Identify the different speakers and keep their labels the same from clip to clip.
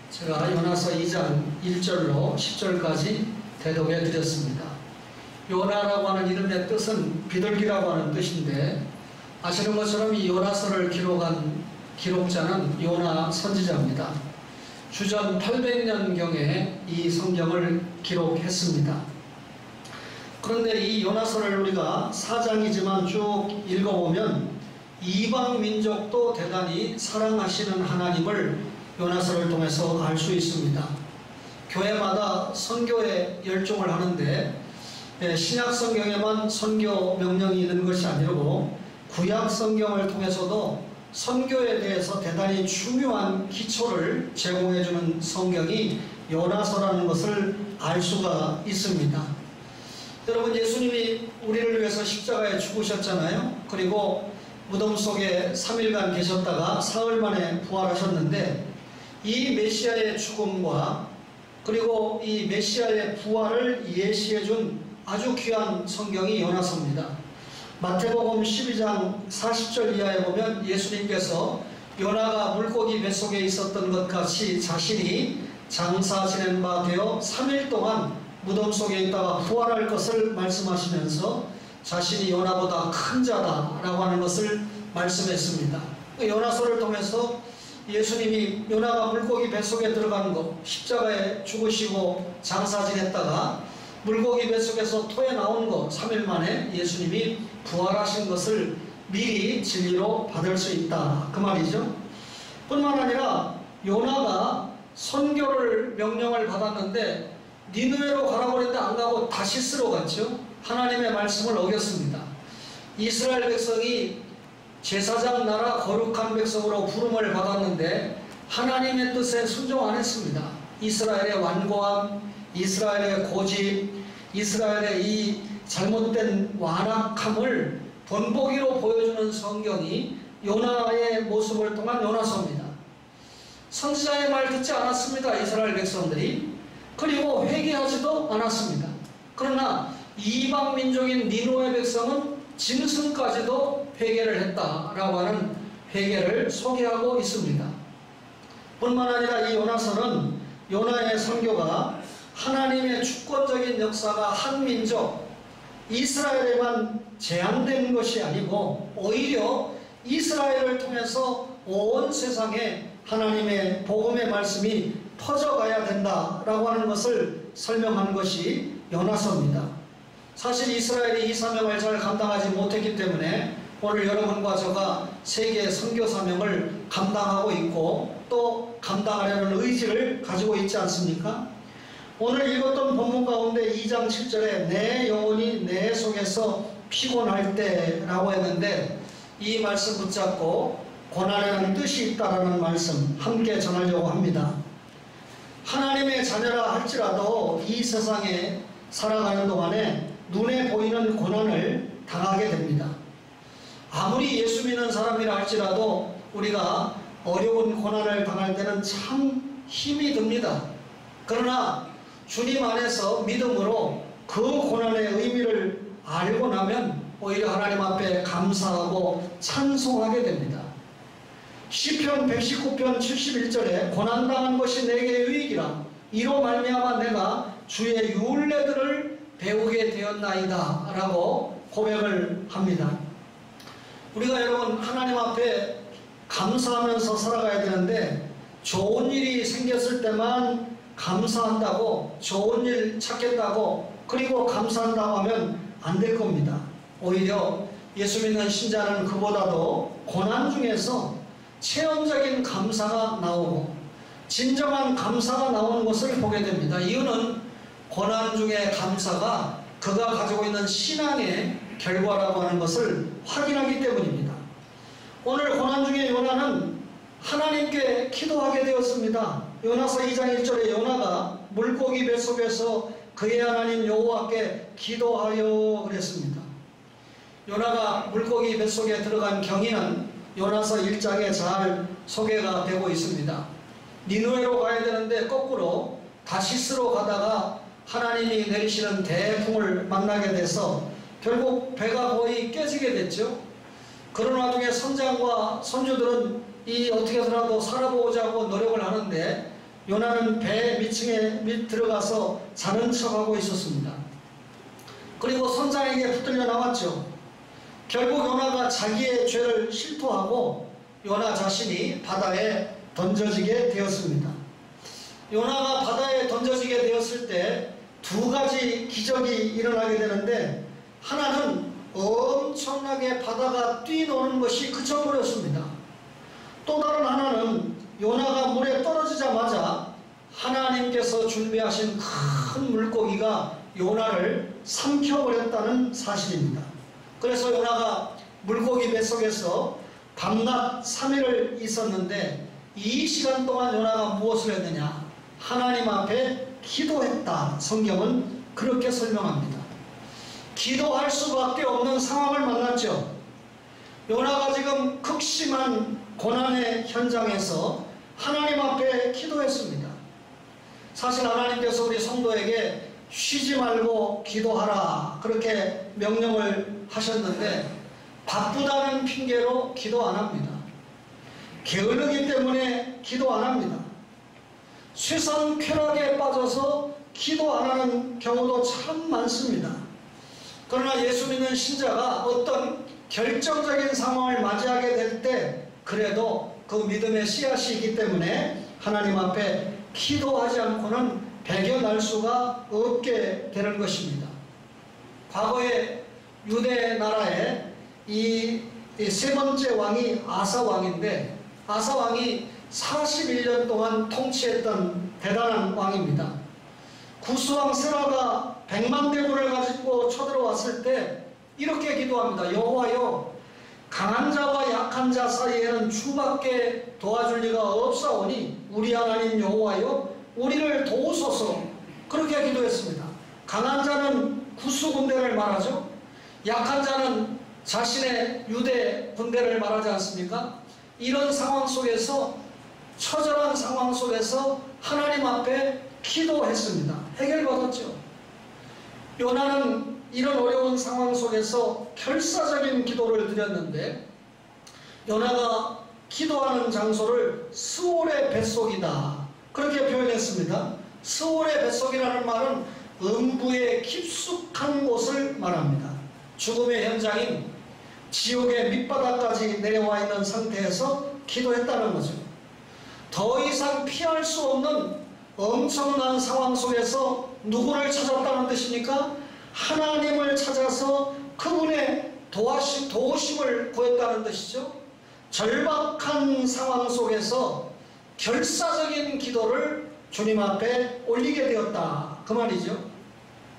Speaker 1: 제가 요나서 2장 1절로 10절까지 대독해 드렸습니다. 요나라고 하는 이름의 뜻은 비둘기라고 하는 뜻인데, 아시는 것처럼 이 요나서를 기록한 기록자는 요나 선지자입니다. 주전 800년경에 이 성경을 기록했습니다. 그런데 이 요나서를 우리가 4장이지만 쭉 읽어보면 이방 민족도 대단히 사랑하시는 하나님을 요나서를 통해서 알 수 있습니다. 교회마다 선교에 열중을 하는데 신약 성경에만 선교 명령이 있는 것이 아니고 구약 성경을 통해서도 선교에 대해서 대단히 중요한 기초를 제공해주는 성경이 요나서라는 것을 알 수가 있습니다. 여러분, 예수님이 우리를 위해서 십자가에 죽으셨잖아요. 그리고 무덤 속에 3일간 계셨다가 사흘 만에 부활하셨는데, 이 메시아의 죽음과 그리고 이 메시아의 부활을 예시해준 아주 귀한 성경이 요나서입니다. 마태복음 12장 40절 이하에 보면 예수님께서 요나가 물고기 뱃속에 있었던 것 같이 자신이 장사 지낸 바 되어 3일 동안 무덤 속에 있다가 부활할 것을 말씀하시면서 자신이 요나보다 큰 자다라고 하는 것을 말씀했습니다. 요나서를 통해서 예수님이 요나가 물고기 뱃속에 들어가는 것, 십자가에 죽으시고 장사 지냈다가 물고기 뱃속에서 토해 나온 것, 3일 만에 예수님이 부활하신 것을 미리 진리로 받을 수 있다, 그 말이죠. 뿐만 아니라 요나가 선교를 명령을 받았는데 니느웨로 가라고 했는데 안 가고 다시스로 갔죠. 하나님의 말씀을 어겼습니다. 이스라엘 백성이 제사장 나라 거룩한 백성으로 부름을 받았는데 하나님의 뜻에 순종 안 했습니다. 이스라엘의 완고함, 이스라엘의 고집, 이스라엘의 이 잘못된 완악함을 본보기로 보여주는 성경이 요나의 모습을 통한 요나서입니다. 선지자의 말 듣지 않았습니다. 이스라엘 백성들이. 그리고 회개하지도 않았습니다. 그러나 이방 민족인 니느웨 백성은 짐승까지도 회개를 했다라고 하는 회개를 소개하고 있습니다. 뿐만 아니라 이 요나서는 요나의 선교가 하나님의 주권적인 역사가 한 민족 이스라엘에만 제한된 것이 아니고 오히려 이스라엘을 통해서 온 세상에 하나님의 복음의 말씀이 퍼져가야 된다라고 하는 것을 설명한 것이 요나서입니다. 사실 이스라엘이 이 사명을 잘 감당하지 못했기 때문에 오늘 여러분과 저가 세계 선교 사명을 감당하고 있고 또 감당하려는 의지를 가지고 있지 않습니까? 오늘 읽었던 본문 가운데 2장 7절에 내 영혼이 내 속에서 피곤할 때라고 했는데, 이 말씀 붙잡고 고난에는 뜻이 있다라는 말씀 함께 전하려고 합니다. 하나님의 자녀라 할지라도 이 세상에 살아가는 동안에 눈에 보이는 고난을 당하게 됩니다. 아무리 예수 믿는 사람이라 할지라도 우리가 어려운 고난을 당할 때는 참 힘이 듭니다. 그러나 주님 안에서 믿음으로 그 고난의 의미를 알고 나면 오히려 하나님 앞에 감사하고 찬송하게 됩니다. 시편 119편 71절에 고난당한 것이 내게 유익이라 이로 말미암아 내가 주의 율례들을 배우게 되었나이다 라고 고백을 합니다. 우리가 여러분 하나님 앞에 감사하면서 살아가야 되는데, 좋은 일이 생겼을 때만 감사한다고, 좋은 일 찾겠다고, 그리고 감사한다고 하면 안 될 겁니다. 오히려 예수 믿는 신자는 그보다도 고난 중에서 체험적인 감사가 나오고 진정한 감사가 나오는 것을 보게 됩니다. 이유는 고난 중의 감사가 그가 가지고 있는 신앙의 결과라고 하는 것을 확인하기 때문입니다. 오늘 고난 중에 요나는 하나님께 기도하게 되었습니다. 요나서 2장 1절에 요나가 물고기 뱃속에서 그의 하나님 여호와께 기도하여 그랬습니다. 요나가 물고기 뱃속에 들어간 경위는 요나서 1장에 잘 소개가 되고 있습니다. 니느웨로 가야 되는데 거꾸로 다시스로 가다가 하나님이 내리시는 대풍을 만나게 돼서 결국 배가 거의 깨지게 됐죠. 그런 와중에 선장과 선주들은 이 어떻게 해서라도 살아보자고 노력을 하는데 요나는 배 밑층에 들어가서 자는 척하고 있었습니다. 그리고 선장에게 붙들려 나왔죠. 결국 요나가 자기의 죄를 실토하고 요나 자신이 바다에 던져지게 되었습니다. 요나가 바다에 던져지게 되었을 때 두 가지 기적이 일어나게 되는데, 하나는 엄청나게 바다가 뛰노는 것이 그쳐버렸습니다. 또 다른 하나는 요나가 물에 떨어지자마자 하나님께서 준비하신 큰 물고기가 요나를 삼켜버렸다는 사실입니다. 그래서 요나가 물고기 뱃속에서 밤낮 3일을 있었는데, 이 시간 동안 요나가 무엇을 했느냐? 하나님 앞에 기도했다. 성경은 그렇게 설명합니다. 기도할 수밖에 없는 상황을 만났죠. 요나가 지금 극심한 고난의 현장에서 하나님 앞에 기도했습니다. 사실 하나님께서 우리 성도에게 쉬지 말고 기도하라 그렇게 명령을 하셨는데, 바쁘다는 핑계로 기도 안 합니다. 게으르기 때문에 기도 안 합니다. 쇠상 쾌락에 빠져서 기도 안 하는 경우도 참 많습니다. 그러나 예수 믿는 신자가 어떤 결정적인 상황을 맞이하게 될 때 그래도 그 믿음의 씨앗이 있기 때문에 하나님 앞에 기도하지 않고는 배겨날 수가 없게 되는 것입니다. 과거에 유대 나라에 이 세 번째 왕이 아사 왕인데, 아사 왕이 41년 동안 통치했던 대단한 왕입니다. 구스왕 세라가 100만 대군을 가지고 쳐들어왔을 때 이렇게 기도합니다. 여호와여, 강한 자와 약한 자 사이에는 주밖에 도와줄 리가 없사오니 우리 하나님 여호와여, 우리를 도우소서. 그렇게 기도했습니다. 강한 자는 구스 군대를 말하죠. 약한 자는 자신의 유대 군대를 말하지 않습니까? 이런 상황 속에서, 처절한 상황 속에서 하나님 앞에 기도했습니다. 해결받았죠. 요나는 이런 어려운 상황 속에서 결사적인 기도를 드렸는데, 요나가 기도하는 장소를 스올의 뱃속이다 그렇게 표현했습니다. 스올의 뱃속이라는 말은 음부의 깊숙한 곳을 말합니다. 죽음의 현장인 지옥의 밑바닥까지 내려와 있는 상태에서 기도했다는 거죠. 더 이상 피할 수 없는 엄청난 상황 속에서 누구를 찾았다는 뜻입니까? 하나님을 찾아서 그분의 도우심을 구했다는 뜻이죠. 절박한 상황 속에서 결사적인 기도를 주님 앞에 올리게 되었다 그 말이죠.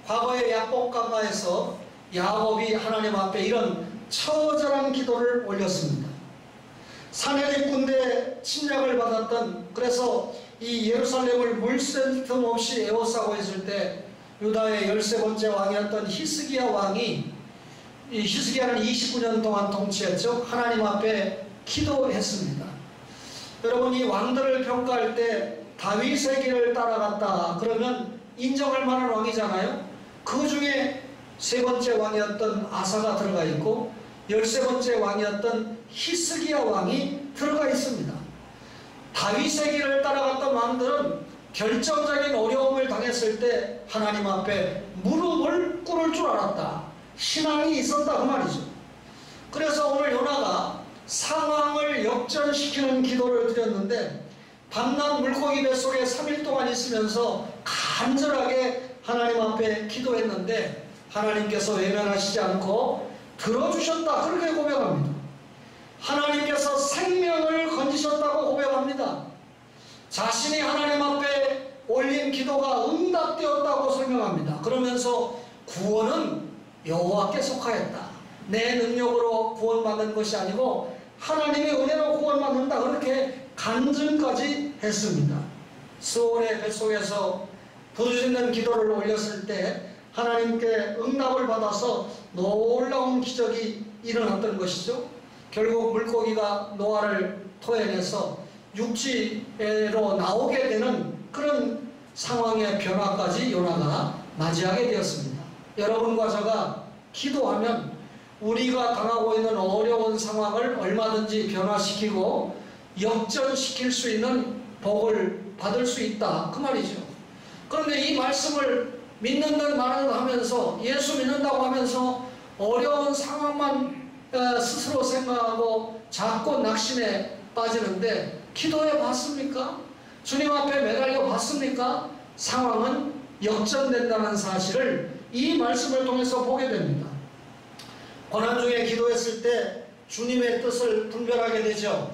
Speaker 1: 과거의 야곱 강가에서 야곱이 하나님 앞에 이런 처절한 기도를 올렸습니다. 사내립 군대 침략을 받았던, 그래서 이 예루살렘을 물샐 틈 없이 에워싸고 있을 때 유다의 13번째 왕이었던 히스기야 왕이, 이 히스기야는 29년 동안 통치했죠. 하나님 앞에 기도했습니다. 여러분, 이 왕들을 평가할 때 다윗의 길을 따라갔다 그러면 인정할 만한 왕이잖아요. 그 중에 세 번째 왕이었던 아사가 들어가 있고 13번째 왕이었던 히스기야 왕이 들어가 있습니다. 다윗의 길을 따라갔던 왕들은 결정적인 어려움을 당했을 때 하나님 앞에 무릎을 꿇을 줄 알았다. 신앙이 있었다 그 말이죠. 그래서 오늘 요나가 상황을 역전시키는 기도를 드렸는데, 밤낮 물고기 뱃속에 3일 동안 있으면서 간절하게 하나님 앞에 기도했는데 하나님께서 외면하시지 않고 들어주셨다 그렇게 고백합니다. 하나님께서 생명을 건지셨다고 고백합니다. 자신이 하나님 앞에 올린 기도가 응답되었다고 설명합니다. 그러면서 구원은 여호와께 속하였다. 내 능력으로 구원받는 것이 아니고 하나님의 은혜로 구원받는다 그렇게 간증까지 했습니다. 스올의 뱃속에서 부르짖는 기도를 올렸을 때 하나님께 응답을 받아서 놀라운 기적이 일어났던 것이죠. 결국 물고기가 노아를 토해내서 육지로 나오게 되는 그런 상황의 변화까지 요나가 맞이하게 되었습니다. 여러분과 제가 기도하면 우리가 당하고 있는 어려운 상황을 얼마든지 변화시키고 역전시킬 수 있는 복을 받을 수 있다 그 말이죠. 그런데 이 말씀을 믿는다는 말을 하면서 예수 믿는다고 하면서 어려운 상황만 스스로 생각하고 자꾸 낙심에 빠지는데 기도해 봤습니까? 주님 앞에 매달려 봤습니까? 상황은 역전된다는 사실을 이 말씀을 통해서 보게 됩니다. 고난 중에 기도했을 때 주님의 뜻을 분별하게 되죠.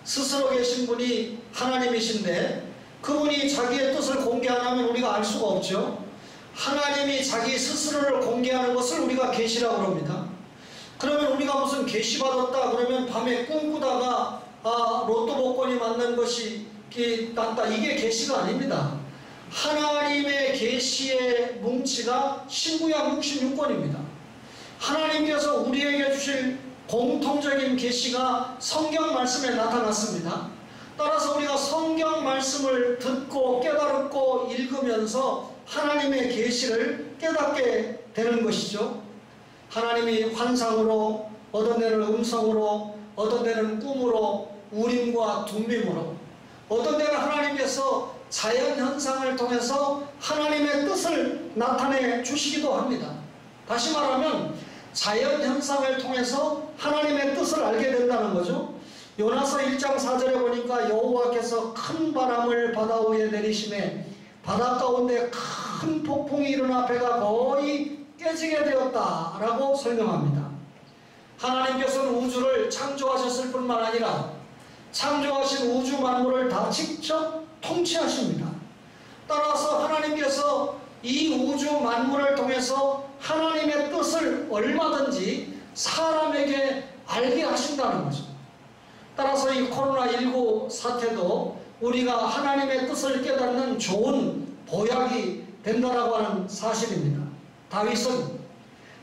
Speaker 1: 스스로 계신 분이 하나님이신데 그분이 자기의 뜻을 공개 안 하면 우리가 알 수가 없죠. 하나님이 자기 스스로를 공개하는 것을 우리가 계시라고 합니다. 그러면 우리가 무슨 계시 받았다 그러면 밤에 꿈꾸다가 로또 복권이 맞는 것이 낫다 이게 계시가 아닙니다. 하나님의 계시의 뭉치가 신구약 66권입니다. 하나님께서 우리에게 주실 공통적인 계시가 성경 말씀에 나타났습니다. 따라서 우리가 성경 말씀을 듣고 깨달고 읽으면서 하나님의 계시를 깨닫게 되는 것이죠. 하나님이 환상으로, 어떤 데는 음성으로, 어떤 데는 꿈으로, 우림과 둠빔으로, 어떤 데는 하나님께서 자연현상을 통해서 하나님의 뜻을 나타내 주시기도 합니다. 다시 말하면 자연현상을 통해서 하나님의 뜻을 알게 된다는 거죠. 요나서 1장 4절에 보니까 여호와께서 큰 바람을 바다 위에 내리심에 바다 가운데 큰 폭풍이 일어나 배가 거의 깨지게 되었다라고 설명합니다. 하나님께서는 우주를 창조하셨을 뿐만 아니라 창조하신 우주 만물을 다 직접 통치하십니다. 따라서 하나님께서 이 우주 만물을 통해서 하나님의 뜻을 얼마든지 사람에게 알게 하신다는 거죠. 따라서 이 코로나19 사태도 우리가 하나님의 뜻을 깨닫는 좋은 보약이 된다라고 하는 사실입니다. 다윗은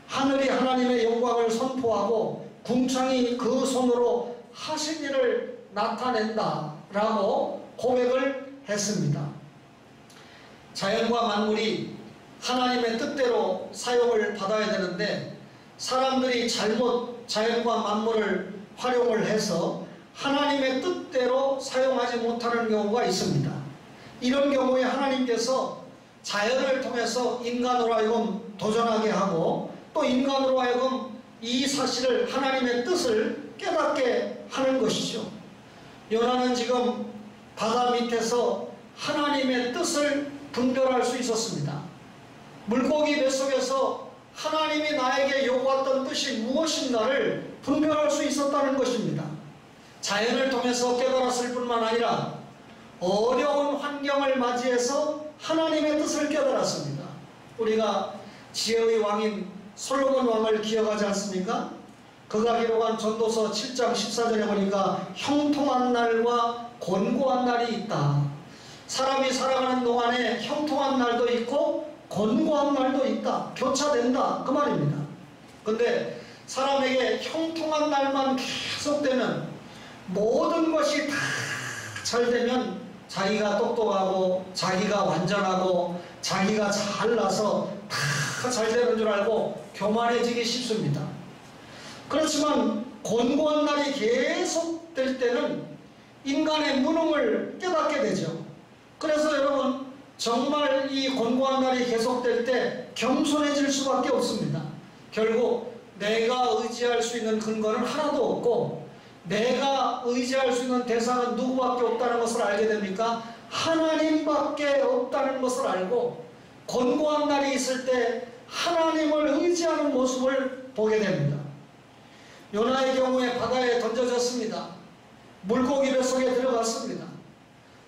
Speaker 1: 하늘이 하나님의 영광을 선포하고 궁창이 그 손으로 하신 일을 나타낸다라고 고백을 했습니다. 자연과 만물이 하나님의 뜻대로 사용을 받아야 되는데 사람들이 잘못 자연과 만물을 활용을 해서 하나님의 뜻대로 사용하지 못하는 경우가 있습니다. 이런 경우에 하나님께서 자연을 통해서 인간으로 하여금 도전하게 하고 또 인간으로 하여금 이 사실을 하나님의 뜻을 깨닫게 하는 것이죠. 요나는 지금 바다 밑에서 하나님의 뜻을 분별할 수 있었습니다. 물고기 뱃속에서 하나님이 나에게 요구했던 뜻이 무엇인가를 분별할 수 있었다는 것입니다. 자연을 통해서 깨달았을 뿐만 아니라 어려운 환경을 맞이해서 하나님의 뜻을 깨달았습니다. 우리가 지혜의 왕인 솔로몬 왕을 기억하지 않습니까? 그가 기록한 전도서 7장 14절에 보니까 형통한 날과 곤고한 날이 있다. 사람이 살아가는 동안에 형통한 날도 있고 곤고한 날도 있다. 교차된다. 그 말입니다. 근데 사람에게 형통한 날만 계속되면 모든 것이 다 잘 되면 자기가 똑똑하고 자기가 완전하고 자기가 잘나서 다 잘 되는 줄 알고 교만해지기 쉽습니다. 그렇지만 곤고한 날이 계속 될 때는 인간의 무능을 깨닫게 되죠. 그래서 여러분 정말 이 곤고한 날이 계속될 때 겸손해질 수밖에 없습니다. 결국 내가 의지할 수 있는 근거는 하나도 없고 내가 의지할 수 있는 대상은 누구밖에 없다는 것을 알게 됩니까? 하나님밖에 없다는 것을 알고 곤고한 날이 있을 때 하나님을 의지하는 모습을 보게 됩니다. 요나의 경우에 바다에 던져졌습니다. 물고기 뱃속에 들어갔습니다.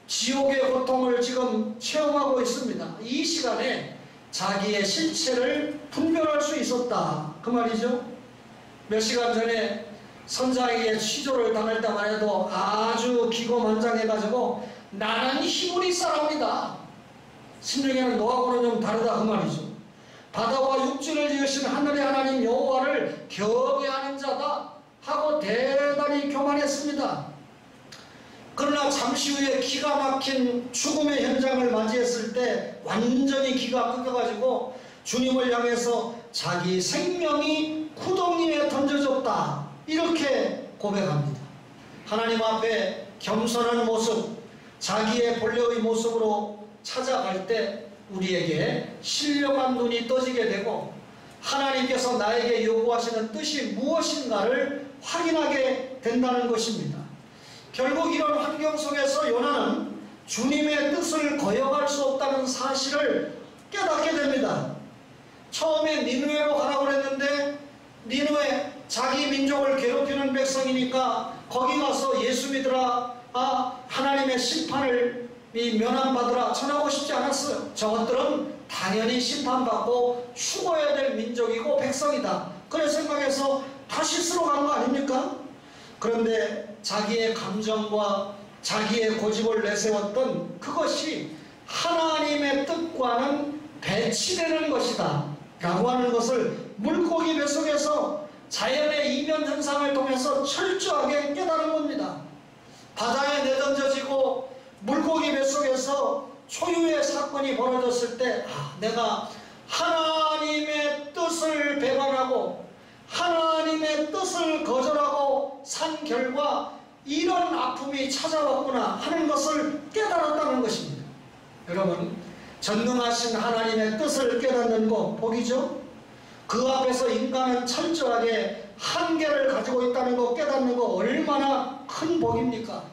Speaker 1: 지옥의 고통을 지금 체험하고 있습니다. 이 시간에 자기의 실체를 분별할 수 있었다 그 말이죠. 몇 시간 전에 선장에게 취조를 당할 때만 해도 아주 기고만장해가지고 나는 힘을 있사옵니다. 심령에는 너하고는 좀 다르다 그 말이죠. 바다와 육지를 지으신 하늘의 하나님 여호와를 경외하는 자다 하고 대단히 교만했습니다. 그러나 잠시 후에 기가 막힌 죽음의 현장을 맞이했을 때 완전히 기가 끊겨가지고 주님을 향해서 자기 생명이 구덩이에 던져졌다 이렇게 고백합니다. 하나님 앞에 겸손한 모습, 자기의 본래의 모습으로 찾아갈 때 우리에게 신령한 눈이 떠지게 되고 하나님께서 나에게 요구하시는 뜻이 무엇인가를 확인하게 된다는 것입니다. 결국 이런 환경 속에서 요나는 주님의 뜻을 거역할 수 없다는 사실을 깨닫게 됩니다. 처음에 니느웨로 가라고 그랬는데 니느웨 자기 민족을 괴롭히는 백성이니까 거기 가서 예수 믿으라, 하나님의 심판을 면함받으라 전하고 싶지 않았어요. 저것들은 당연히 심판받고 죽어야 될 민족이고 백성이다. 그런 생각해서 다시스로 간 거 아닙니까? 그런데 자기의 감정과 자기의 고집을 내세웠던 그것이 하나님의 뜻과는 배치되는 것이다 라고 하는 것을 물고기 뱃속에서 자연의 이면 현상을 통해서 철저하게 깨달은 겁니다. 바다에 내던져지고 물고기 뱃속에서 초유의 사건이 벌어졌을 때 내가 하나님의 뜻을 배반하고 하나님의 뜻을 거절하고 산 결과 이런 아픔이 찾아왔구나 하는 것을 깨달았다는 것입니다. 여러분, 전능하신 하나님의 뜻을 깨닫는 것 복이죠? 그 앞에서 인간은 철저하게 한계를 가지고 있다는 것 깨닫는 것 얼마나 큰 복입니까?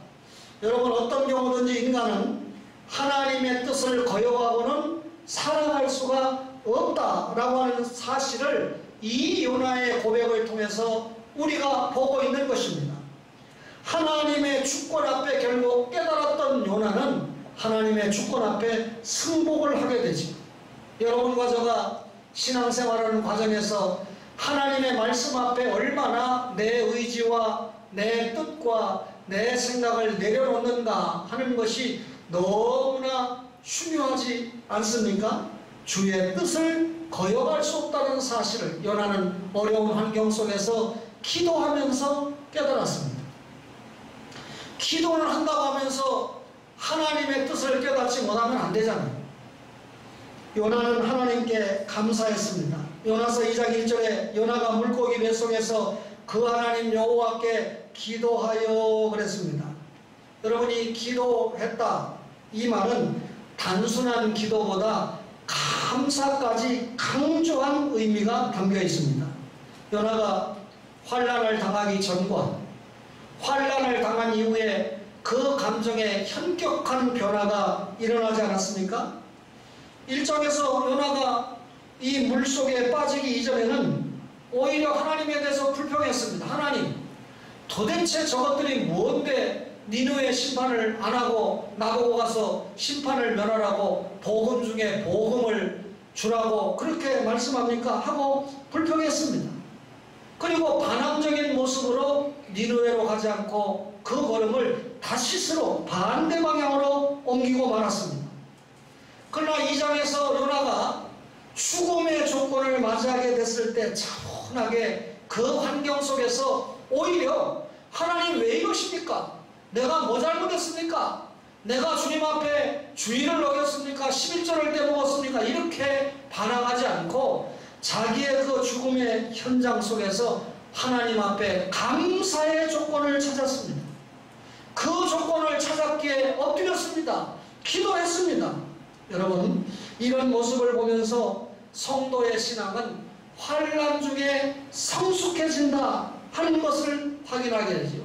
Speaker 1: 여러분, 어떤 경우든지 인간은 하나님의 뜻을 거역하고는 살아갈 수가 없다라고 하는 사실을 이 요나의 고백을 통해서 우리가 보고 있는 것입니다. 하나님의 주권 앞에 결국 깨달았던 요나는 하나님의 주권 앞에 승복을 하게 되죠. 여러분과 저가 신앙생활하는 과정에서 하나님의 말씀 앞에 얼마나 내 의지와 내 뜻과 내 생각을 내려놓는가 하는 것이 너무나 중요하지 않습니까? 주의 뜻을 거역할 수 없다는 사실을 요나는 어려운 환경 속에서 기도하면서 깨달았습니다. 기도를 한다고 하면서 하나님의 뜻을 깨닫지 못하면 안 되잖아요. 요나는 하나님께 감사했습니다. 요나서 2장 1절에 요나가 물고기 뱃속에서 그 하나님 여호와께 기도하여 그랬습니다. 여러분이 기도했다 이 말은 단순한 기도보다 감사까지 강조한 의미가 담겨 있습니다. 요나가 환난을 당하기 전과 환난을 당한 이후에 그 감정에 현격한 변화가 일어나지 않았습니까? 1장에서 요나가 이 물속에 빠지기 이전에는 오히려 하나님에 대해서 불평했습니다. 하나님, 도대체 저것들이 뭔데 니느웨 심판을 안 하고 나보고 가서 심판을 면하라고 복음 중에 복음을 주라고 그렇게 말씀합니까? 하고 불평했습니다. 그리고 반항적인 모습으로 니느웨로 가지 않고 그 걸음을 다시스로 반대 방향으로 옮기고 말았습니다. 그러나 2장에서 요나가 죽음의 조건을 맞이하게 됐을 때 차분하게 그 환경 속에서 오히려 하나님 왜 이러십니까? 내가 뭐 잘못했습니까? 내가 주님 앞에 주의를 어겼습니까? 11절을 떼먹었습니까? 이렇게 반항하지 않고 자기의 그 죽음의 현장 속에서 하나님 앞에 감사의 조건을 찾았습니다. 그 조건을 찾았기에 엎드렸습니다. 기도했습니다. 여러분, 이런 모습을 보면서 성도의 신앙은 환난 중에 성숙해진다 하는 것을 확인하게 되죠.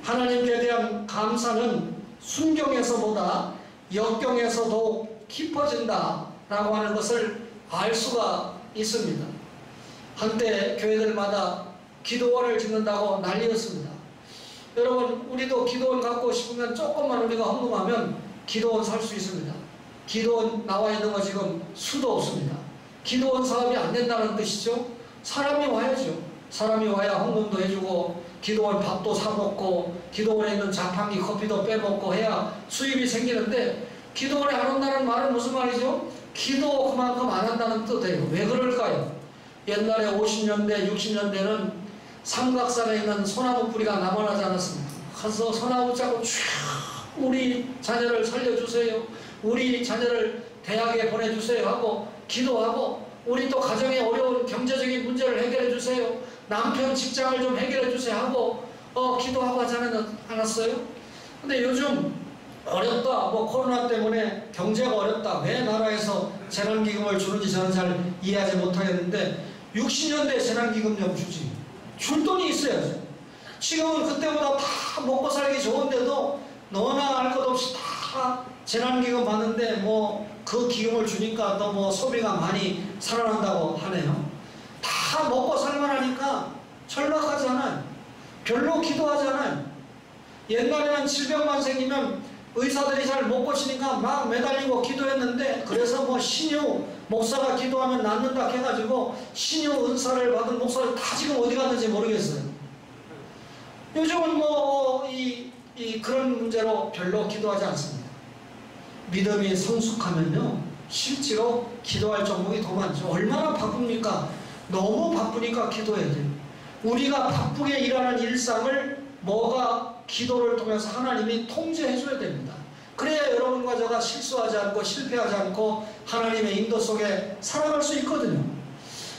Speaker 1: 하나님께 대한 감사는 순경에서보다 역경에서 더욱 깊어진다 라고 하는 것을 알 수가 있습니다. 한때 교회들마다 기도원을 짓는다고 난리였습니다. 여러분, 우리도 기도원 갖고 싶으면 조금만 우리가 헌금하면 기도원 살 수 있습니다. 기도원 나와 있는 거 지금 수도 없습니다. 기도원 사업이 안 된다는 뜻이죠. 사람이 와야죠. 사람이 와야 헌금도 해주고 기도원 밥도 사먹고 기도원에 있는 자판기 커피도 빼먹고 해야 수입이 생기는데 기도원에 안 온다는 말은 무슨 말이죠? 기도 그만큼 안 한다는 뜻이에요. 왜 그럴까요? 옛날에 50년대 60년대는 삼각산에 있는 소나무 뿌리가 남아나지 않았습니까? 가서 소나무 자고 쭉 우리 자녀를 살려주세요, 우리 자녀를 대학에 보내주세요 하고 기도하고, 우리 또 가정의 어려운 경제적인 문제를 해결해 주세요, 남편 직장을 좀 해결해 주세요 하고 기도하고 하지 않았어요? 근데 요즘 어렵다, 뭐 코로나 때문에 경제가 어렵다, 왜 나라에서 재난기금을 주는지 저는 잘 이해하지 못하겠는데 60년대 재난기금령 주지. 줄 돈이 있어야죠. 지금은 그때보다 다 먹고 살기 좋은데도 너나 할 것 없이 다 재난기금 받는데 뭐 그 기금을 주니까 또 뭐 소비가 많이 살아난다고 하네요. 다 먹고 살만하니까 절박하잖아요. 별로 기도하잖아요. 옛날에는 질병만 생기면 의사들이 잘 못 고치니까 막 매달리고 기도했는데, 그래서 뭐 신유 목사가 기도하면 낫는다 해가지고 신유 은사를 받은 목사들 다 지금 어디 갔는지 모르겠어요. 요즘은 뭐 그런 문제로 별로 기도하지 않습니다. 믿음이 성숙하면요 실제로 기도할 종목이 더 많죠. 얼마나 바쁩니까? 너무 바쁘니까 기도해야 돼요. 우리가 바쁘게 일하는 일상을 뭐가 기도를 통해서 하나님이 통제해 줘야 됩니다. 그래야 여러분과 제가 실수하지 않고 실패하지 않고 하나님의 인도 속에 살아갈 수 있거든요.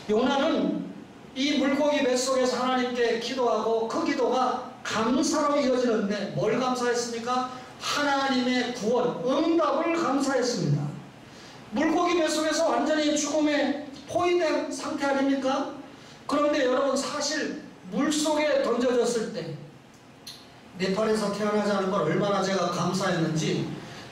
Speaker 1: 요나는 이 물고기 뱃속에서 하나님께 기도하고 그 기도가 감사로 이어지는데 뭘 감사했습니까? 하나님의 구원, 응답을 감사했습니다. 물고기 뱃속에서 완전히 죽음에 포위된 상태 아닙니까? 그런데 여러분, 사실 물속에 던져졌을 때 네팔에서 태어나지 않은 걸 얼마나 제가 감사했는지,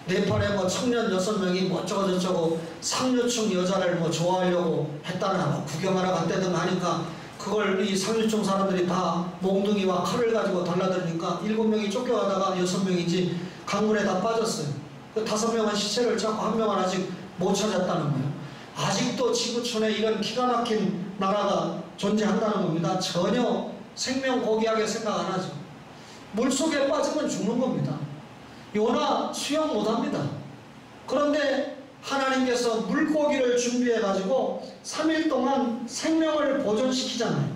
Speaker 1: 네팔에 뭐 청년 6명이 뭐 어쩌고저쩌고 상류층 여자를 뭐 좋아하려고 했다나 뭐 구경하러 갔다든가 하니까 그걸 이 상류층 사람들이 다 몽둥이와 칼을 가지고 달라들으니까 7명이 쫓겨가다가 6명이지 강물에 다 빠졌어요. 그 5명은 시체를 찾고 1명은 아직 못 찾았다는 거예요. 아직도 지구촌에 이런 기가 막힌 나라가 존재한다는 겁니다. 전혀 생명 고귀하게 생각 안 하죠. 물속에 빠지면 죽는 겁니다. 요나 수영 못합니다. 그런데 하나님께서 물고기를 준비해 가지고 3일 동안 생명을 보존시키잖아요.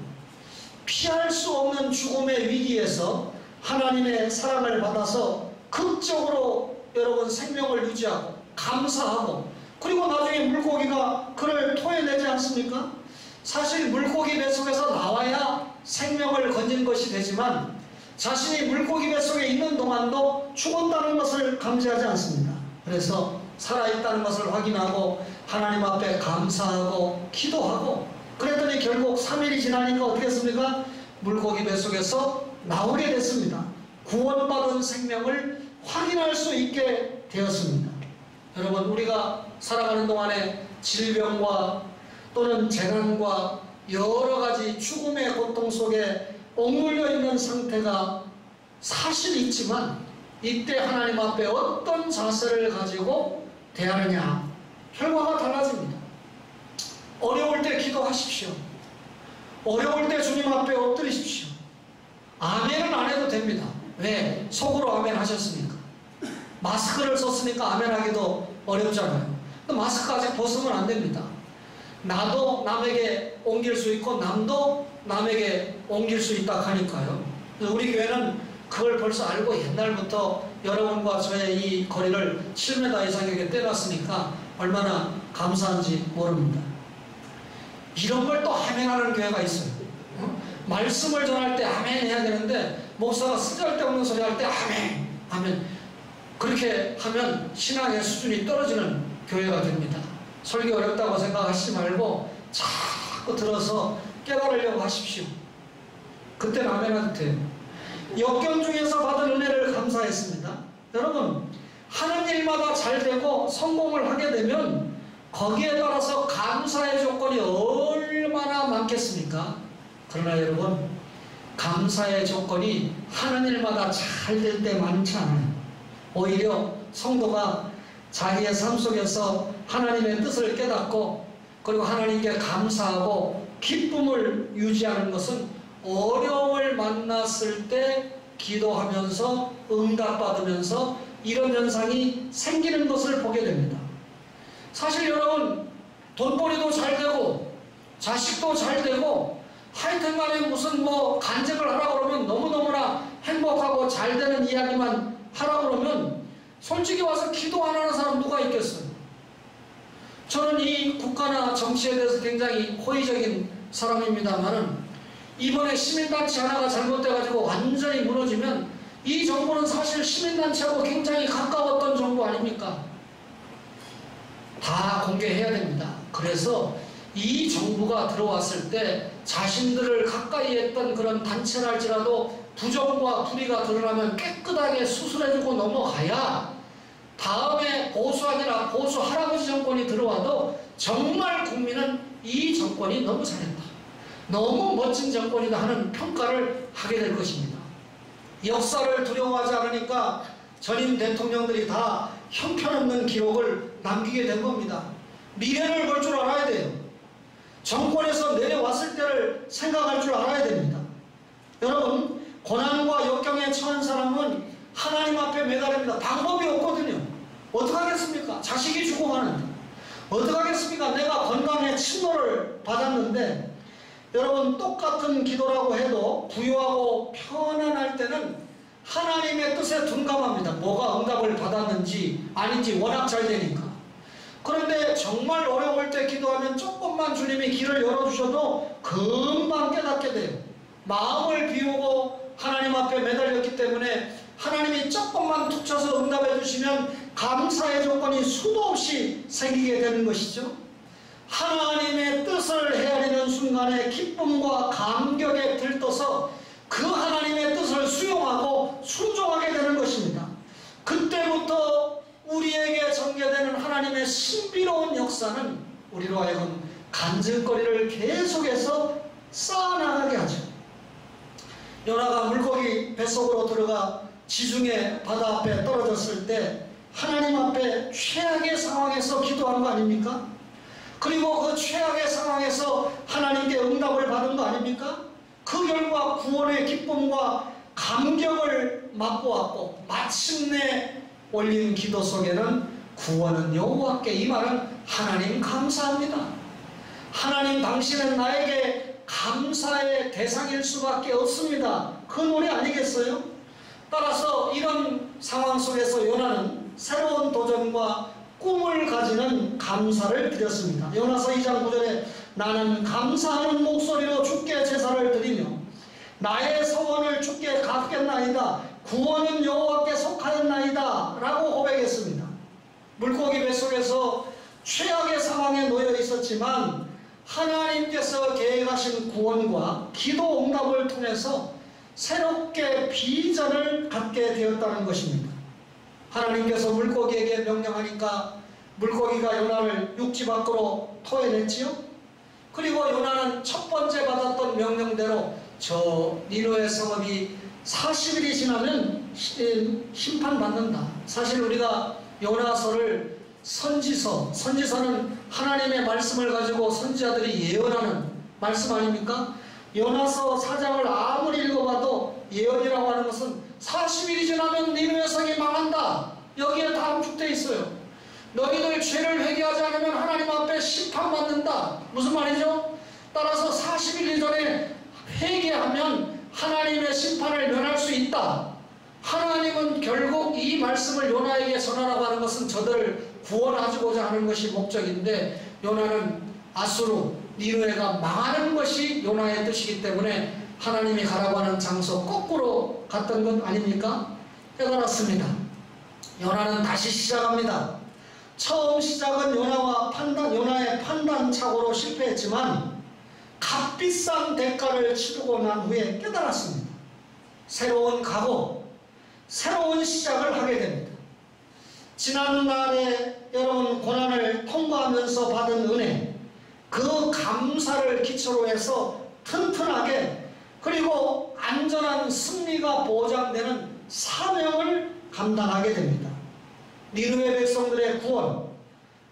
Speaker 1: 피할 수 없는 죽음의 위기에서 하나님의 사랑을 받아서 극적으로 여러분 생명을 유지하고 감사하고, 그리고 나중에 물고기가 그를 토해내지 않습니까? 사실 물고기 뱃속에서 나와야 생명을 건진 것이 되지만 자신이 물고기 뱃속에 있는 동안도 죽었다는 것을 감지하지 않습니다. 그래서 살아있다는 것을 확인하고 하나님 앞에 감사하고 기도하고, 그랬더니 결국 3일이 지나니까 어떻게 했습니까? 물고기 뱃속에서 나오게 됐습니다. 구원받은 생명을 확인할 수 있게 되었습니다. 여러분, 우리가 살아가는 동안에 질병과 또는 재난과 여러 가지 죽음의 고통 속에 억눌려 있는 상태가 사실 있지만, 이때 하나님 앞에 어떤 자세를 가지고 대하느냐, 결과가 달라집니다. 어려울 때 기도하십시오. 어려울 때 주님 앞에 엎드리십시오. 아멘은 안 해도 됩니다. 왜? 속으로 아멘 하셨으니까. 마스크를 썼으니까 아멘 하기도 어렵잖아요. 마스크 아직 벗으면 안 됩니다. 나도 남에게 옮길 수 있고 남도 남에게 옮길 수 있다 하니까요. 우리 교회는 그걸 벌써 알고 옛날부터 여러분과 저의 이 거리를 7m 이상에게 떼놨으니까 얼마나 감사한지 모릅니다. 이런 걸 또 아멘하는 교회가 있어요. 말씀을 전할 때 아멘 해야 되는데 목사가 쓰잘데없는 소리 할 때 아멘, 아멘. 그렇게 하면 신앙의 수준이 떨어지는 교회가 됩니다. 설교 어렵다고 생각하시지 말고 자꾸 들어서 깨달으려고 하십시오. 그때는 아멘 해도 돼요. 역경 중에서 받은 은혜를 감사했습니다. 여러분, 하는 일마다 잘 되고 성공을 하게 되면 거기에 따라서 감사의 조건이 얼마나 많겠습니까? 그러나 여러분, 감사의 조건이 하는 일마다 잘 될 때 많지 않아요. 오히려 성도가 자기의 삶 속에서 하나님의 뜻을 깨닫고 그리고 하나님께 감사하고 기쁨을 유지하는 것은 어려움을 만났을 때 기도하면서 응답받으면서 이런 현상이 생기는 것을 보게 됩니다. 사실 여러분, 돈벌이도 잘 되고 자식도 잘 되고 하여튼 간에 무슨 뭐 간증을 하라고 그러면 너무너무나 행복하고 잘 되는 이야기만 하라고 그러면 솔직히 와서 기도 안 하는 사람 누가 있겠어요? 저는 이 국가나 정치에 대해서 굉장히 호의적인 사람입니다만은 이번에 시민단체 하나가 잘못돼가지고 완전히 무너지면 이 정부는 사실 시민단체하고 굉장히 가까웠던 정부 아닙니까? 다 공개해야 됩니다. 그래서 이 정부가 들어왔을 때 자신들을 가까이 했던 그런 단체랄지라도 부정과 불의가 드러나면 깨끗하게 수술해주고 넘어가야 다음에 보수 아니라 보수 할아버지 정권이 들어와도 정말 국민은 이 정권이 너무 잘했다, 너무 멋진 정권이다 하는 평가를 하게 될 것입니다. 역사를 두려워하지 않으니까 전임 대통령들이 다 형편없는 기록을 남기게 된 겁니다. 미래를 볼 줄 알아야 돼요. 정권에서 내려왔을 때를 생각할 줄 알아야 됩니다. 여러분, 고난과 역경에 처한 사람은 하나님 앞에 매달립니다. 방법이 없거든요. 어떡하겠습니까? 자식이 죽어가는데 어떡하겠습니까? 내가 건강에 침노를 받았는데, 여러분, 똑같은 기도라고 해도 부유하고 편안할 때는 하나님의 뜻에 둔감합니다. 뭐가 응답을 받았는지 아닌지 워낙 잘 되니까. 그런데 정말 어려울 때 기도하면 조금만 주님이 길을 열어주셔도 금방 깨닫게 돼요. 마음을 비우고 하나님 앞에 매달렸기 때문에 하나님이 조금만 툭 쳐서 응답해 주시면 감사의 조건이 수도 없이 생기게 되는 것이죠. 하나님의 뜻을 헤아리는 순간에 기쁨과 감격에 들떠서 그 하나님의 뜻을 수용하고 순종하게 되는 것입니다. 그때부터 우리에게 전개되는 하나님의 신비로운 역사는 우리로 하여금 간증거리를 계속해서 쌓아나가게 하죠. 요나가 물고기 뱃속으로 들어가 지중해 바다 앞에 떨어졌을 때 하나님 앞에 최악의 상황에서 기도한 거 아닙니까? 그리고 그 최악의 상황에서 하나님께 응답을 받은 거 아닙니까? 그 결과 구원의 기쁨과 감격을 맛보았고, 마침내 올린 기도 속에는 구원은 여호와께 임하는 하나님 감사합니다. 하나님, 당신은 나에게 감사의 대상일 수밖에 없습니다. 그 노래 아니겠어요? 따라서 이런 상황 속에서 요나는 새로운 도전과 꿈을 가지는 감사를 드렸습니다. 요나서 2장 9절에 나는 감사하는 목소리로 주께 제사를 드리며 나의 서원을 주께 갚겠나이다. 구원은 여호와께 속하였나이다 라고 고백했습니다. 물고기 뱃속에서 최악의 상황에 놓여 있었지만 하나님께서 계획하신 구원과 기도 응답을 통해서 새롭게 비전을 갖게 되었다는 것입니다. 하나님께서 물고기에게 명령하니까 물고기가 요나를 육지 밖으로 토해냈지요. 그리고 요나는 첫 번째 받았던 명령대로 저 니느웨 성읍이 40일이 지나면 심판받는다. 사실 우리가 요나서를 선지서는 하나님의 말씀을 가지고 선지자들이 예언하는 말씀 아닙니까? 요나서 4장을 아무리 읽어봐도 예언이라고 하는 것은 40일이 지나면 니느웨 성이 망한다. 여기에 다 함축되어 있어요. 너희들 죄를 회개하지 않으면 하나님 앞에 심판받는다. 무슨 말이죠? 따라서 40일 이전에 회개하면 하나님의 심판을 면할 수 있다. 하나님은 결국 이 말씀을 요나에게 전하라고 하는 것은 저들을 구원하고자 하는 것이 목적인데, 요나는 아수르, 니느웨가 망하는 것이 요나의 뜻이기 때문에 하나님이 가라고 하는 장소 거꾸로 갔던 것 아닙니까? 깨달았습니다. 요나는 다시 시작합니다. 처음 시작은 요나의 판단착오로 실패했지만 값비싼 대가를 치르고 난 후에 깨달았습니다. 새로운 각오, 새로운 시작을 하게 됩니다. 지난날에 여러분 고난을 통과하면서 받은 은혜, 그 감사를 기초로 해서 튼튼하게, 그리고 안전한 승리가 보장되는 사명을 감당하게 됩니다. 니느웨 백성들의 구원,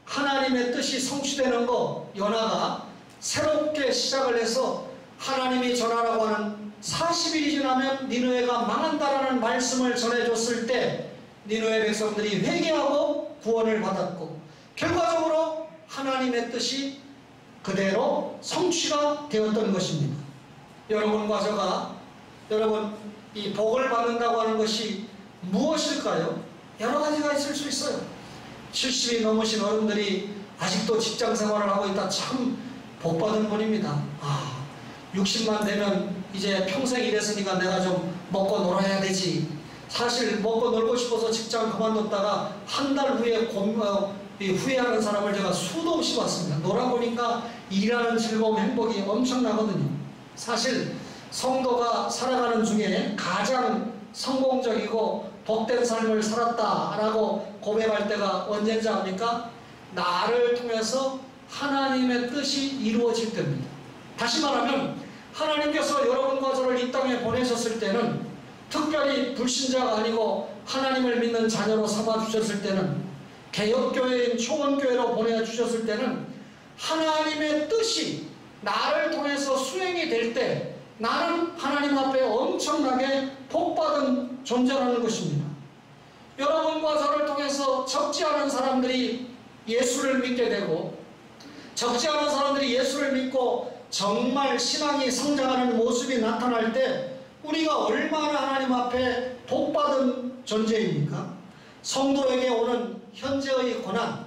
Speaker 1: 하나님의 뜻이 성취되는 것, 요나가 새롭게 시작을 해서 하나님이 전하라고 하는 40일이 지나면 니느웨가 망한다라는 말씀을 전해줬을 때 니느웨 백성들이 회개하고 구원을 받았고, 결과적으로 하나님의 뜻이 그대로 성취가 되었던 것입니다. 여러분과 저가, 여러분, 이 복을 받는다고 하는 것이 무엇일까요? 여러 가지가 있을 수 있어요. 70이 넘으신 어른들이 아직도 직장 생활을 하고 있다. 참 복받은 분입니다. 60만 되면 이제 평생 일했으니까 내가 좀 먹고 놀아야 되지. 사실 먹고 놀고 싶어서 직장 그만뒀다가 한 달 후에 후회하는 사람을 제가 수도 없이 봤습니다. 놀아보니까 일하는 즐거움, 행복이 엄청나거든요. 사실 성도가 살아가는 중에 가장 성공적이고 복된 삶을 살았다라고 고백할 때가 언제인지 압니까? 나를 통해서 하나님의 뜻이 이루어질 때입니다. 다시 말하면 하나님께서 여러분과 저를 이 땅에 보내셨을 때는, 특별히 불신자가 아니고 하나님을 믿는 자녀로 삼아주셨을 때는, 개혁교회인 초원교회로 보내주셨을 때는 하나님의 뜻이 나를 통해서 수행이 될 때 나는 하나님 앞에 엄청나게 복받은 존재라는 것입니다. 여러분과 저를 통해서 적지 않은 사람들이 예수를 믿게 되고, 적지 않은 사람들이 예수를 믿고 정말 신앙이 성장하는 모습이 나타날 때 우리가 얼마나 하나님 앞에 복받은 존재입니까? 성도에게 오는 현재의 고난,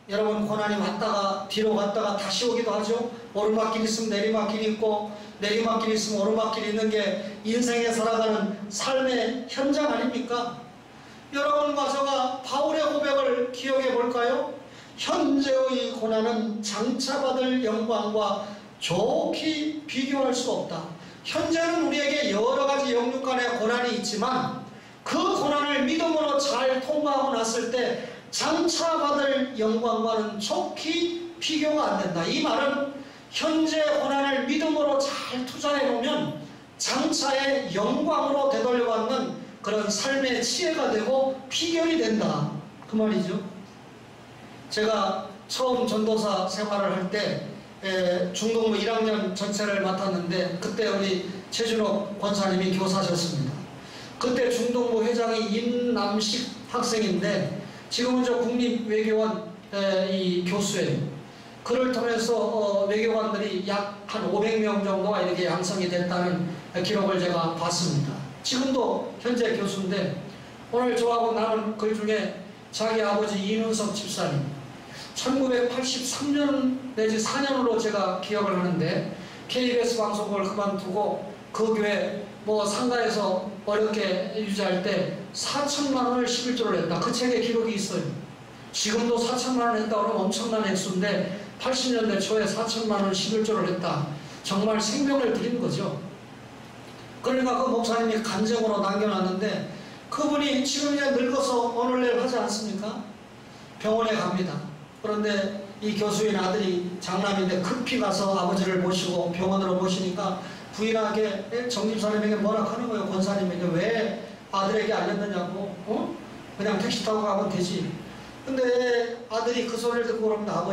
Speaker 1: 여러분 고난이 왔다가 뒤로 갔다가 다시 오기도 하죠. 오르막길 있으면 내리막길이 있고 내리막길이 있으면 오르막길이 있는 게 인생에 살아가는 삶의 현장 아닙니까? 여러분과 저가 바울의 고백을 기억해 볼까요? 현재의 고난은 장차받을 영광과 좋게 비교할 수 없다. 현재는 우리에게 여러 가지 영육 간의 고난이 있지만 그 고난을 믿음으로 잘 통과하고 났을 때 장차받을 영광과는 좋게 비교가 안 된다. 이 말은 현재 고난을 믿음으로 잘 투자해 놓으면 장차의 영광으로 되돌려받는 그런 삶의 지혜가 되고 비결이 된다, 그 말이죠. 제가 처음 전도사 생활을 할 때 중동부 1학년 전체를 맡았는데, 그때 우리 최준옥 권사님이 교사셨습니다. 그때 중동부 회장이 임남식 학생인데 지금은 저 국립외교원 이 교수예요. 그를 통해서 외교관들이 약 한 500명 정도가 이렇게 양성이 됐다는 기록을 제가 봤습니다. 지금도 현재 교수인데, 오늘 저하고 나눈 글 중에 자기 아버지 이윤석 집사님 1983년 내지 4년으로 제가 기억을 하는데, KBS 방송을 그만두고 그 교회 상가에서 어렵게 유지할 때 4천만 원을 11조를 했다. 그 책에 기록이 있어요. 지금도 4천만 원 했다 그러면 엄청난 액수인데 80년대 초에 4천만 원 11조를 했다. 정말 생명을 드린 거죠. 그러니까 그 목사님이 간증으로 남겨놨는데, 그분이 지금 이제 늙어서 오늘날 하지 않습니까? 병원에 갑니다. 그런데 이 교수인 아들이 장남인데 급히 가서 아버지를 모시고 병원으로 모시니까 부인하게 정집사님에게 뭐라 하는 거예요. 권사님에게 왜 아들에게 알렸느냐고. 그냥 택시 타고 가면 되지. 근데 아들이 그 소리를 듣고 그럽니다.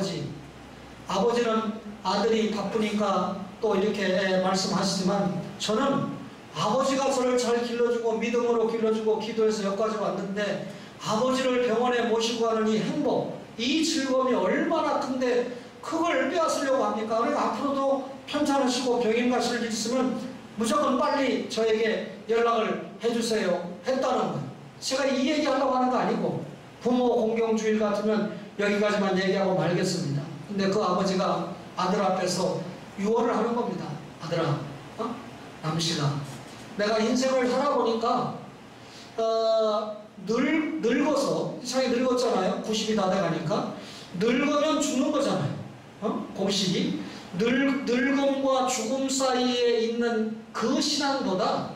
Speaker 1: 아버지는 아들이 바쁘니까 또 이렇게 말씀하시지만, 저는 아버지가 저를 잘 길러주고 믿음으로 길러주고 기도해서 여기까지 왔는데 아버지를 병원에 모시고 가는 이 행복, 이 즐거움이 얼마나 큰데 그걸 빼앗으려고 합니까? 그러니까 앞으로도 편찮으시고 병인 가실 일 있으면 무조건 빨리 저에게 연락을 해주세요 했다는 거예요. 제가 이 얘기하려고 하는 거 아니고, 부모 공경주일 같으면 여기까지만 얘기하고 말겠습니다. 근데 그 아버지가 아들 앞에서 유언을 하는 겁니다. 아들아, 남씨가 내가 인생을 살아보니까 늙어서, 이상하게 늙었잖아요. 90이 다 돼가니까 늙으면 죽는 거잖아요. 공식이 늙음과 죽음 사이에 있는 그 신앙보다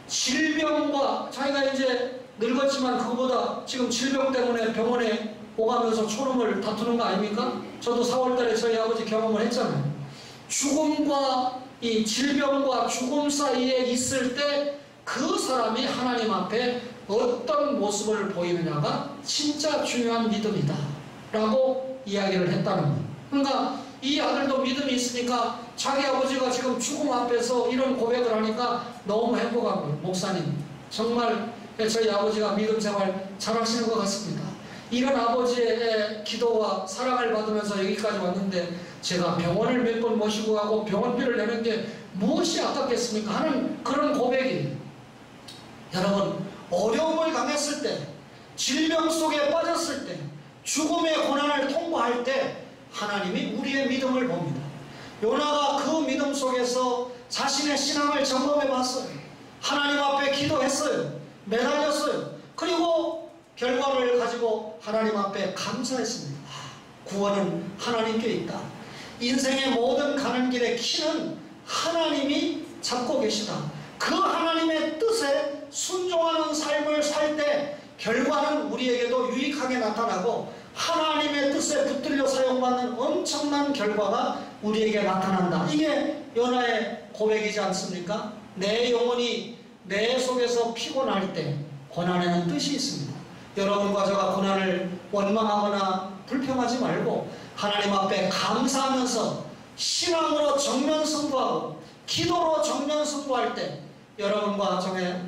Speaker 1: 질병과, 자기가 이제 늙었지만 그거보다 지금 질병 때문에 병원에 오가면서 초름을 다투는 거 아닙니까? 저도 4월달에 저희 아버지 경험을 했잖아요. 죽음과 이 질병과 죽음 사이에 있을 때 그 사람이 하나님 앞에 어떤 모습을 보이느냐가 진짜 중요한 믿음이다 라고 이야기를 했다는 거예요. 그러니까 이 아들도 믿음이 있으니까 자기 아버지가 지금 죽음 앞에서 이런 고백을 하니까 너무 행복한 거예요. 목사님, 정말 저희 아버지가 믿음 생활 잘 하시는 것 같습니다. 이런 아버지의 기도와 사랑을 받으면서 여기까지 왔는데 제가 병원을 몇 번 모시고 가고 병원비를 내는 게 무엇이 아깝겠습니까? 하는 그런 고백이에요. 여러분, 어려움을 당했을 때, 질병 속에 빠졌을 때, 죽음의 고난을 통과할 때 하나님이 우리의 믿음을 봅니다. 요나가 그 믿음 속에서 자신의 신앙을 점검해 봤어요. 하나님 앞에 기도했어요. 매달렸어요. 그리고 결과를 가지고 하나님 앞에 감사했습니다. 구원은 하나님께 있다. 인생의 모든 가는 길의 키는 하나님이 잡고 계시다. 그 하나님의 뜻에 순종하는 삶을 살 때 결과는 우리에게도 유익하게 나타나고 하나님의 뜻에 붙들려 사용받는 엄청난 결과가 우리에게 나타난다. 이게 요나의 고백이지 않습니까? 내 영혼이 내 속에서 피곤할 때 고난에는 뜻이 있습니다. 여러분과 제가 고난을 원망하거나 불평하지 말고 하나님 앞에 감사하면서 신앙으로 정면 승부하고 기도로 정면 승부할 때 여러분과 저의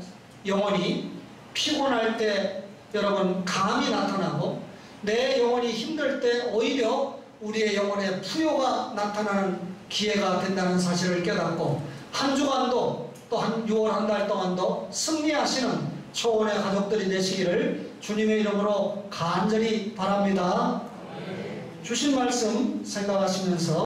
Speaker 1: 영혼이 피곤할 때 여러분 감이 나타나고 내 영혼이 힘들 때 오히려 우리의 영혼의 부요가 나타나는 기회가 된다는 사실을 깨닫고 한 주간도 또 한 6월 한 달 동안도 승리하시는 초원의 가족들이 되시기를 주님의 이름으로 간절히 바랍니다. 주신 말씀 생각하시면서